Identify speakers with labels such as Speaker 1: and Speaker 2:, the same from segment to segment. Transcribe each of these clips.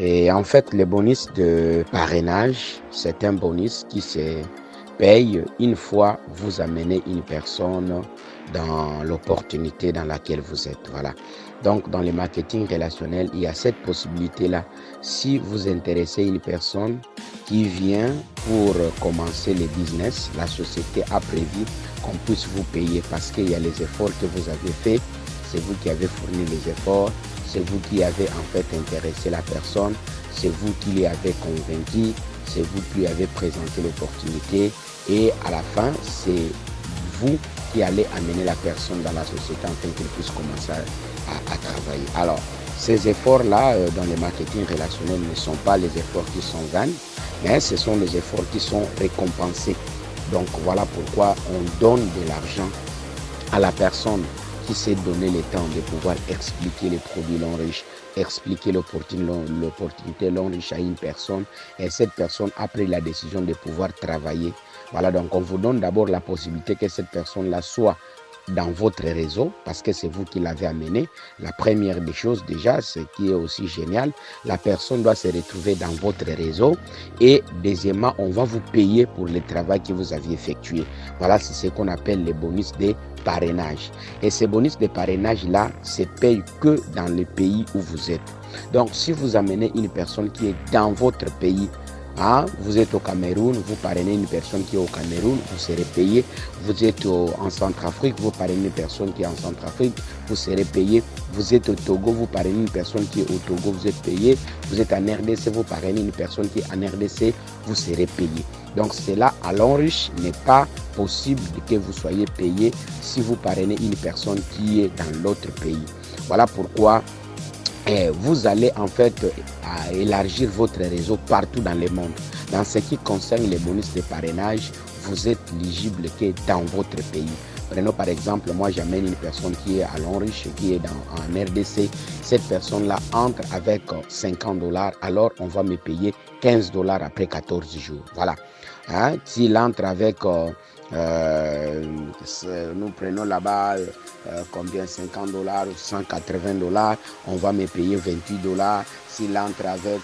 Speaker 1: Et en fait, le bonus de parrainage, c'est un bonus qui se paye une fois vous amenez une personne dans l'opportunité dans laquelle vous êtes. Voilà. Donc, dans le marketing relationnel, il y a cette possibilité-là. Si vous intéressez une personne qui vient pour commencer le business, la société a prévu qu'on puisse vous payer parce qu'il y a les efforts que vous avez faits. C'est vous qui avez fourni les efforts. C'est vous qui avez en fait intéressé la personne. C'est vous qui l'y avez convaincu. C'est vous qui lui avez présenté l'opportunité. Et à la fin, c'est vous qui allez amener la personne dans la société afin qu'elle puisse commencer à travailler. Alors, ces efforts-là, dans le marketing relationnel, ne sont pas les efforts qui sont vains, mais ce sont les efforts qui sont récompensés. Donc, voilà pourquoi on donne de l'argent à la personne qui s'est donné le temps de pouvoir expliquer les produits non riches, expliquer l'opportunité non riche à une personne, et cette personne a pris la décision de pouvoir travailler. Voilà, donc on vous donne d'abord la possibilité que cette personne-là soit dans votre réseau, parce que c'est vous qui l'avez amené. La première des choses déjà, ce qui est aussi génial, la personne doit se retrouver dans votre réseau, et deuxièmement, on va vous payer pour le travail que vous aviez effectué. Voilà, c'est ce qu'on appelle les bonus de parrainage. Et ces bonus de parrainage-là se payent que dans le pays où vous êtes. Donc, si vous amenez une personne qui est dans votre pays, vous êtes au Cameroun, vous parrainez une personne qui est au Cameroun, vous serez payé. Vous êtes en Centrafrique, vous parrainez une personne qui est en Centrafrique, vous serez payé. Vous êtes au Togo, vous parrainez une personne qui est au Togo, vous êtes payé. Vous êtes en RDC, vous parrainez une personne qui est en RDC, vous serez payé. Donc cela à l'enriche n'est pas possible que vous soyez payé si vous parrainez une personne qui est dans l'autre pays. Voilà pourquoi vous allez en fait élargir votre réseau partout dans le monde. Dans ce qui concerne les bonus de parrainage, vous êtes éligible que dans votre pays. Prenons par exemple, moi j'amène une personne qui est à l'enriche, qui est en RDC. Cette personne-là entre avec $50, alors on va me payer $15 après 14 jours. Voilà. S'il entre avec, nous prenons là-bas combien, $50 ou $180, on va me payer $28. S'il entre avec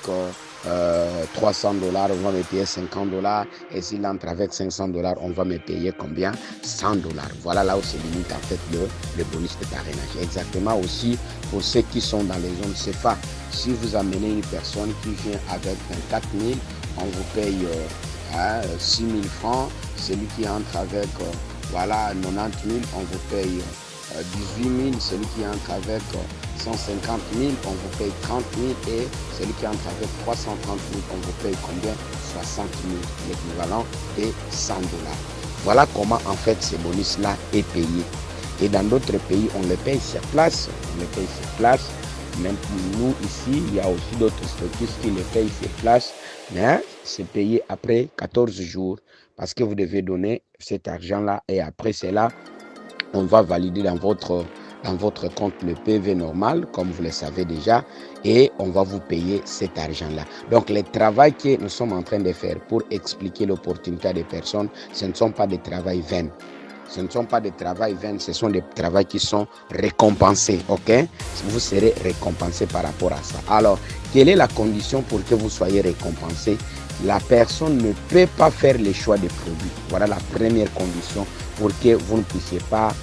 Speaker 1: $300, on va me payer $50. Et s'il entre avec $500, on va me payer combien? $100. Voilà là où se limite en fait le bonus de parrainage. Exactement aussi pour ceux qui sont dans les zones CFA. Si vous amenez une personne qui vient avec 24 000, on vous paye 6 000 francs. Celui qui entre avec 90 000, on vous paye 18 000. Celui qui entre avec 150 000, on vous paye 30 000. Et celui qui entre avec 330 000, on vous paye combien? 60 000, l'équivalent de $100. Voilà comment en fait ce bonus-là est payé. Et dans d'autres pays, on le paye sur place. Même nous ici, il y a aussi d'autres structures qui le payent sur place. Mais c'est payé après 14 jours parce que vous devez donner cet argent-là et après cela, on va valider dans votre compte le PV normal, comme vous le savez déjà, et on va vous payer cet argent-là. Donc, le travail que nous sommes en train de faire pour expliquer l'opportunité des personnes, ce ne sont pas des travails vains. Ce ne sont pas des travails vains, ce sont des travails qui sont récompensés, ok? Vous serez récompensé par rapport à ça. Alors, quelle est la condition pour que vous soyez récompensé? La personne ne peut pas faire le choix des produits. Voilà la première condition pour que vous ne puissiez pas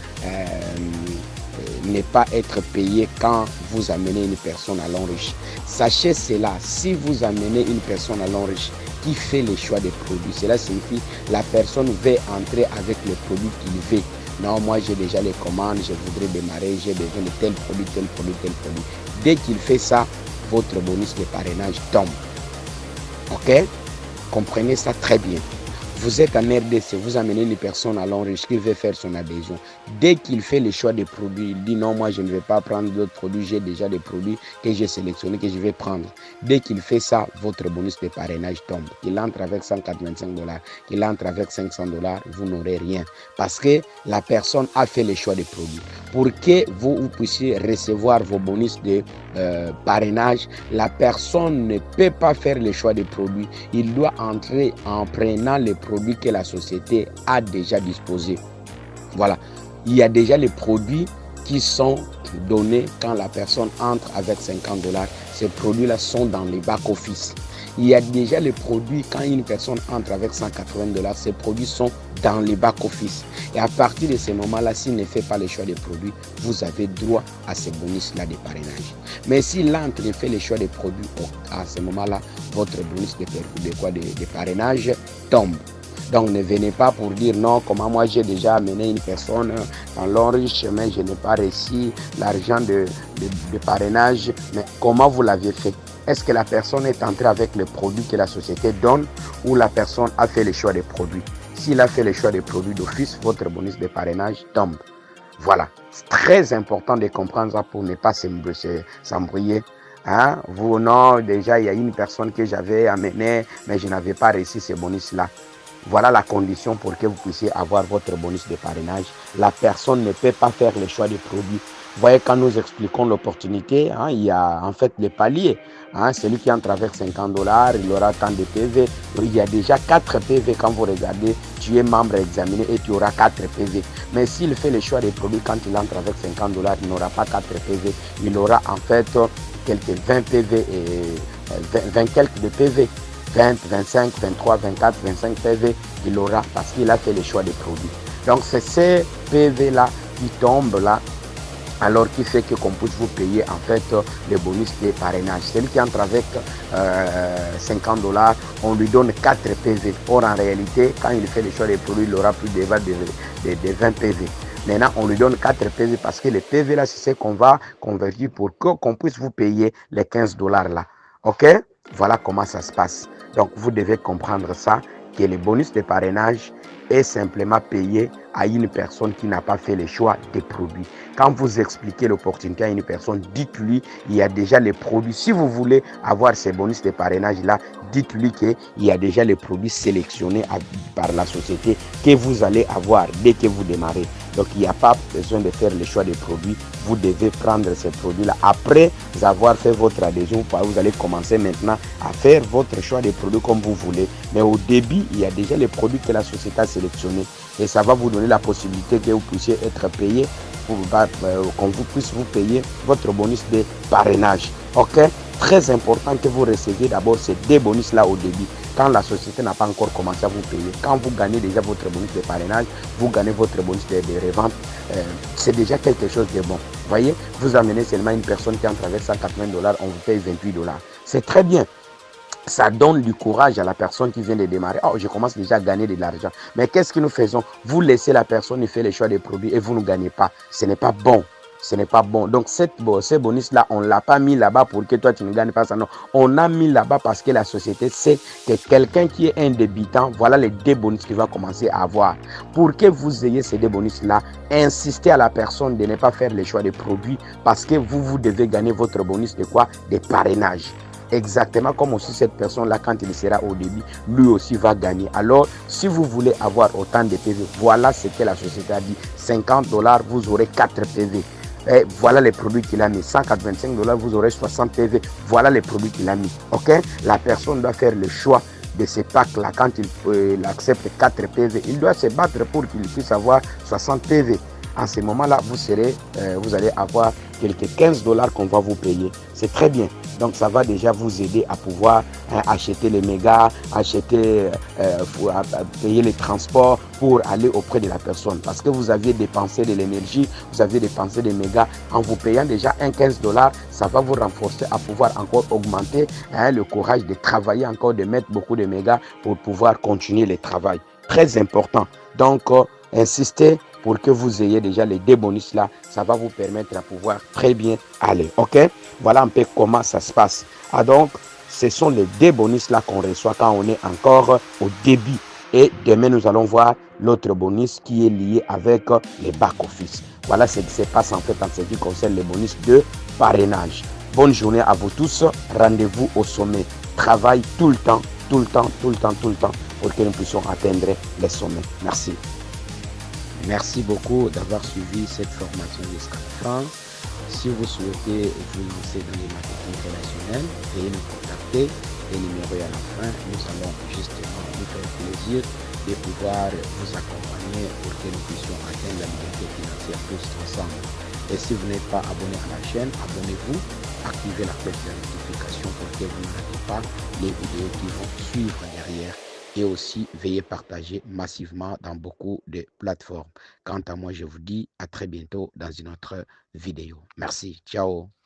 Speaker 1: ne pas être payé quand vous amenez une personne à l'enrichi. Sachez cela, si vous amenez une personne à l'enrichi qui fait le choix des produits, cela signifie que la personne veut entrer avec le produit qu'il veut. Non, moi j'ai déjà les commandes, je voudrais démarrer, j'ai besoin de tel produit, tel produit, tel produit. Dès qu'il fait ça, votre bonus de parrainage tombe. Ok? Comprenez ça très bien. Vous êtes en RDC, vous amenez une personne à l'enrichi qui veut faire son adhésion. Dès qu'il fait le choix des produits, il dit non, moi je ne vais pas prendre d'autres produits, j'ai déjà des produits que j'ai sélectionnés, que je vais prendre. Dès qu'il fait ça, votre bonus de parrainage tombe. Qu'il entre avec $185, qu'il entre avec $500, vous n'aurez rien. Parce que la personne a fait le choix des produits. Pour que vous puissiez recevoir vos bonus de parrainage, la personne ne peut pas faire le choix des produits. Il doit entrer en prenant les produits que la société a déjà disposés. Voilà, il y a déjà les produits qui sont donnés quand la personne entre avec $50. ces produits-là sont dans les back-office. Il y a déjà les produits, quand une personne entre avec $180, ces produits sont dans les back-office. Et à partir de ce moment-là, s'il ne fait pas le choix des produits, vous avez droit à ces bonus-là de parrainage. Mais s'il entre et fait le choix des produits, à ce moment-là, votre bonus de parrainage tombe. Donc ne venez pas pour dire non, comment moi j'ai déjà amené une personne dans l'enrichissement, je n'ai pas reçu l'argent de parrainage, mais comment vous l'aviez fait? Est-ce que la personne est entrée avec le produit que la société donne ou la personne a fait le choix des produits? S'il a fait le choix des produits d'office, votre bonus de parrainage tombe. Voilà, c'est très important de comprendre ça pour ne pas s'embrouiller. Hein? Vous, non, déjà il y a une personne que j'avais amenée, mais je n'avais pas reçu ce bonus-là. Voilà la condition pour que vous puissiez avoir votre bonus de parrainage. La personne ne peut pas faire le choix des produits. Vous voyez, quand nous expliquons l'opportunité, hein, il y a en fait les paliers. Hein, celui qui entre avec $50, il aura tant de PV. Il y a déjà 4 PV quand vous regardez. Tu es membre examiné et tu auras 4 PV. Mais s'il fait le choix des produits quand il entre avec $50, il n'aura pas 4 PV. Il aura en fait quelques 20 PV et 20 quelques de PV. 20, 25, 23, 24, 25 PV, il aura parce qu'il a fait le choix des produits. Donc c'est ces PV-là qui tombent là, alors qui fait qu'on puisse vous payer en fait le bonus de parrainage. Celui qui entre avec $50, on lui donne 4 PV. Or en réalité, quand il fait le choix des produits, il aura plus de 20 PV. Maintenant, on lui donne 4 PV parce que les PV là, c'est ce qu'on va convertir pour qu'on puisse vous payer les $15 là. Ok? Voilà comment ça se passe. Donc, vous devez comprendre ça, que le bonus de parrainage est simplement payé à une personne qui n'a pas fait le choix des produits. Quand vous expliquez l'opportunité à une personne, dites-lui, il y a déjà les produits. Si vous voulez avoir ces bonus de parrainage-là, dites-lui qu'il y a déjà les produits sélectionnés par la société que vous allez avoir dès que vous démarrez. Donc, il n'y a pas besoin de faire le choix des produits. Vous devez prendre ces produits-là. Après avoir fait votre adhésion, vous allez commencer maintenant à faire votre choix des produits comme vous voulez. Mais au début, il y a déjà les produits que la société a sélectionnés. Et ça va vous donner la possibilité que vous puissiez être payé, qu'on vous puisse vous payer votre bonus de parrainage. Ok? Très important que vous receviez d'abord ces 2 bonus-là au début, quand la société n'a pas encore commencé à vous payer. Quand vous gagnez déjà votre bonus de parrainage, vous gagnez votre bonus de revente, c'est déjà quelque chose de bon. Vous voyez, vous amenez seulement une personne qui entre avec $180, on vous paye $28. C'est très bien. Ça donne du courage à la personne qui vient de démarrer. Oh, je commence déjà à gagner de l'argent. Mais qu'est-ce que nous faisons? Vous laissez la personne faire le choix des produits et vous ne gagnez pas. Ce n'est pas bon. Ce n'est pas bon. Donc, ces bonus-là, on ne l'a pas mis là-bas pour que toi, tu ne gagnes pas ça. Non, on a mis là-bas parce que la société sait que quelqu'un qui est un débutant, voilà les 2 bonus qu'il va commencer à avoir. Pour que vous ayez ces 2 bonus-là, insistez à la personne de ne pas faire le choix des produits parce que vous devez gagner votre bonus de quoi? De parrainage. Exactement comme aussi cette personne-là, quand il sera au début, lui aussi va gagner. Alors, si vous voulez avoir autant de PV, voilà ce que la société a dit. $50, vous aurez 4 PV. Et voilà les produits qu'il a mis. $185, vous aurez 60 PV. Voilà les produits qu'il a mis. Ok? La personne doit faire le choix de ces packs-là. Quand il accepte 4 PV, il doit se battre pour qu'il puisse avoir 60 PV. En ce moment-là, vous allez avoir quelques $15 qu'on va vous payer. C'est très bien. Donc, ça va déjà vous aider à pouvoir acheter les mégas, payer les transports pour aller auprès de la personne. Parce que vous aviez dépensé de l'énergie, vous aviez dépensé des mégas. En vous payant déjà un $15, ça va vous renforcer à pouvoir encore augmenter le courage de travailler encore, de mettre beaucoup de mégas pour pouvoir continuer le travail. Très important. Donc, insistez pour que vous ayez déjà les 2 bonus là, ça va vous permettre à pouvoir très bien aller. Ok? Voilà un peu comment ça se passe. Ah donc, ce sont les 2 bonus là qu'on reçoit quand on est encore au début. Et demain, nous allons voir l'autre bonus qui est lié avec les back-office. Voilà ce qui se passe en fait en ce qui concerne les bonus de parrainage. Bonne journée à vous tous. Rendez-vous au sommet. Travaille tout le temps pour que nous puissions atteindre les sommets. Merci. Merci beaucoup d'avoir suivi cette formation jusqu'à la fin. Si vous souhaitez vous lancer dans les marketing relationnels, veuillez nous contacter. Les numéros à la fin, nous allons justement nous faire plaisir de pouvoir vous accompagner pour que nous puissions atteindre la liberté financière tous ensemble. Et si vous n'êtes pas abonné à la chaîne, abonnez-vous, activez la cloche de notification pour que vous ne ratez pas les vidéos qui vont suivre derrière. Et aussi, veuillez partager massivement dans beaucoup de plateformes. Quant à moi, je vous dis à très bientôt dans une autre vidéo. Merci. Ciao.